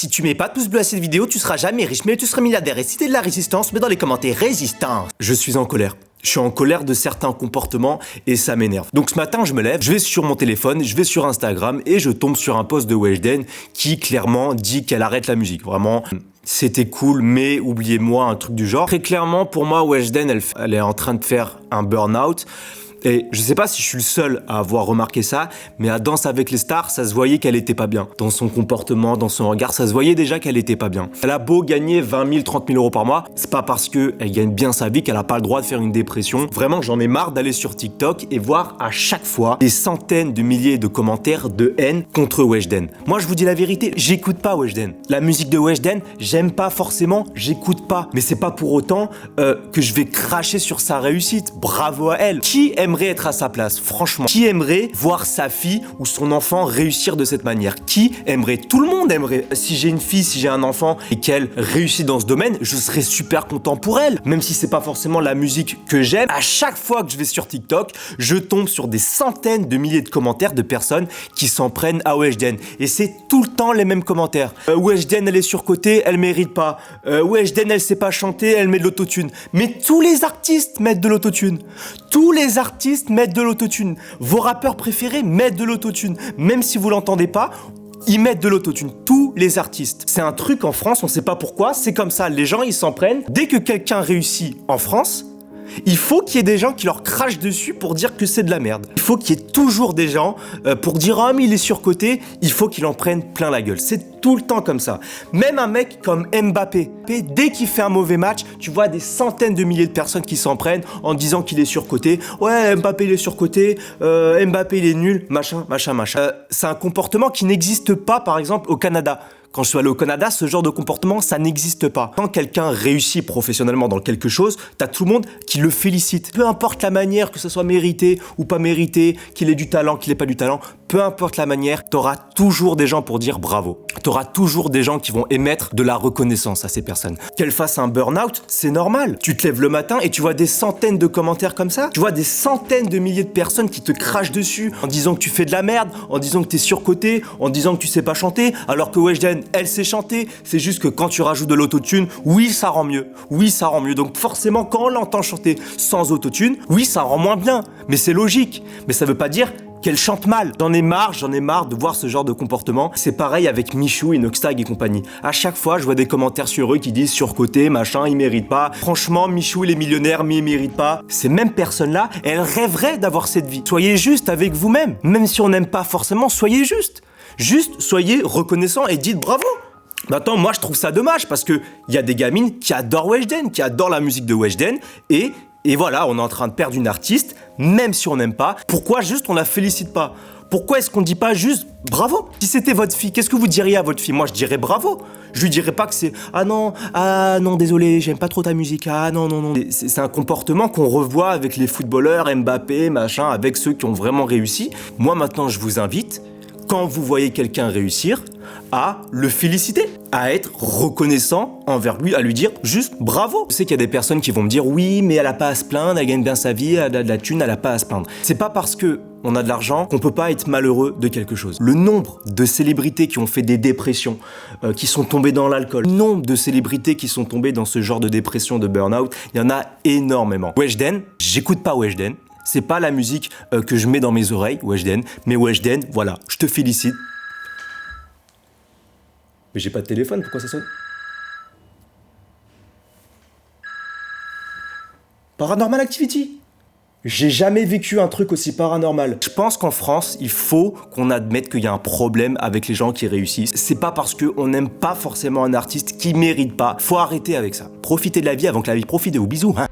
Si tu mets pas de pouce bleu à cette vidéo, tu seras jamais riche, mais tu seras milliardaire. Et si t'es de la résistance, mets dans les commentaires résistance. Je suis en colère. Je suis en colère de certains comportements et ça m'énerve. Donc ce matin, je me lève, je vais sur mon téléphone, je vais sur Instagram et je tombe sur un post de Weshden qui clairement dit qu'elle arrête la musique. Vraiment, c'était cool, mais oubliez-moi, un truc du genre. Très clairement, pour moi, Weshden, elle est en train de faire un burn-out. Et je sais pas si je suis le seul à avoir remarqué ça, mais à Danse avec les stars, ça se voyait qu'elle était pas bien. Dans son comportement, dans son regard, ça se voyait déjà qu'elle était pas bien. Elle a beau gagner 20 000, 30 000 euros par mois, c'est pas parce qu'elle gagne bien sa vie qu'elle a pas le droit de faire une dépression. Vraiment, j'en ai marre d'aller sur TikTok et voir à chaque fois des centaines de milliers de commentaires de haine contre Weshden. Moi, je vous dis la vérité, j'écoute pas Weshden. La musique de Weshden, j'aime pas forcément, j'écoute pas. Mais c'est pas pour autant que je vais cracher sur sa réussite. Bravo à elle. Qui aimerait être à sa place, franchement? Qui aimerait voir sa fille ou son enfant réussir de cette manière? Qui aimerait? Tout le monde aimerait. Si j'ai une fille, si j'ai un enfant et qu'elle réussit dans ce domaine, je serais super content pour elle. Même si c'est pas forcément la musique que j'aime, à chaque fois que je vais sur TikTok, je tombe sur des centaines de milliers de commentaires de personnes qui s'en prennent à Weshden. Et c'est tout le temps les mêmes commentaires. Weshden, elle est surcotée, elle mérite pas. Weshden, elle sait pas chanter, elle met de l'autotune. Mais tous les artistes mettent de l'autotune. Tous les artistes mettent de l'autotune. Vos rappeurs préférés mettent de l'autotune. Même si vous l'entendez pas, ils mettent de l'autotune. Tous les artistes. C'est un truc en France, on sait pas pourquoi, c'est comme ça. Les gens, ils s'en prennent. Dès que quelqu'un réussit en France, il faut qu'il y ait des gens qui leur crachent dessus pour dire que c'est de la merde. Il faut qu'il y ait toujours des gens pour dire « Ah, mais il est surcoté », il faut qu'il en prenne plein la gueule. C'est tout le temps comme ça. Même un mec comme Mbappé, dès qu'il fait un mauvais match, tu vois des centaines de milliers de personnes qui s'en prennent en disant qu'il est surcoté. « Ouais, Mbappé, il est surcoté. Mbappé, il est nul. » Machin. C'est un comportement qui n'existe pas, par exemple, au Canada. Quand je suis allé au Canada, ce genre de comportement, ça n'existe pas. Quand quelqu'un réussit professionnellement dans quelque chose, t'as tout le monde qui le félicite. Peu importe la manière, que ce soit mérité ou pas mérité, qu'il ait du talent, qu'il ait pas du talent, peu importe la manière, t'auras toujours des gens pour dire bravo. T'auras toujours des gens qui vont émettre de la reconnaissance à ces personnes. Qu'elles fassent un burn-out, c'est normal. Tu te lèves le matin et tu vois des centaines de commentaires comme ça. Tu vois des centaines de milliers de personnes qui te crachent dessus en disant que tu fais de la merde, en disant que t'es surcoté, en disant que tu sais pas chanter, alors que Weshden, elle sait chanter. C'est juste que quand tu rajoutes de l'autotune, oui, ça rend mieux. Oui, ça rend mieux. Donc forcément, quand on l'entend chanter sans autotune, oui, ça rend moins bien. Mais c'est logique. Mais ça veut pas dire qu'elle chante mal. J'en ai marre de voir ce genre de comportement. C'est pareil avec Michou, Inoxtag et compagnie. À chaque fois, je vois des commentaires sur eux qui disent surcoté, machin, il mérite pas. Franchement, Michou, il est millionnaire, mais il mérite pas. Ces mêmes personnes-là, elles rêveraient d'avoir cette vie. Soyez juste avec vous-même. Même si on n'aime pas forcément, soyez juste. Juste, soyez reconnaissants et dites bravo. Maintenant, moi, je trouve ça dommage parce que il y a des gamines qui adorent Weshden, qui adorent la musique de Weshden et voilà, on est en train de perdre une artiste, même si on n'aime pas. Pourquoi juste on la félicite pas? Pourquoi est-ce qu'on dit pas juste bravo? Si c'était votre fille, qu'est-ce que vous diriez à votre fille? Moi, je dirais bravo. Je lui dirais pas que c'est ah non, désolé, j'aime pas trop ta musique. Ah non. C'est un comportement qu'on revoit avec les footballeurs, Mbappé, machin, avec ceux qui ont vraiment réussi. Moi, maintenant, je vous invite, quand vous voyez quelqu'un réussir, à le féliciter, à être reconnaissant envers lui, à lui dire juste bravo. Je sais qu'il y a des personnes qui vont me dire oui, mais elle a pas à se plaindre, elle gagne bien sa vie, elle a de la thune, elle a pas à se plaindre. C'est pas parce que on a de l'argent qu'on peut pas être malheureux de quelque chose. Le nombre de célébrités qui ont fait des dépressions, qui sont tombées dans l'alcool, le nombre de célébrités qui sont tombées dans ce genre de dépression, de burn-out, il y en a énormément. Weshden, j'écoute pas Weshden. C'est pas la musique que je mets dans mes oreilles, Weshden, mais Weshden, voilà, je te félicite. Mais j'ai pas de téléphone, pourquoi ça sonne? Paranormal Activity. J'ai jamais vécu un truc aussi paranormal. Je pense qu'en France, il faut qu'on admette qu'il y a un problème avec les gens qui réussissent. C'est pas parce qu'on n'aime pas forcément un artiste qui mérite pas. Faut arrêter avec ça. Profitez de la vie avant que la vie profite de vous. Bisous, hein.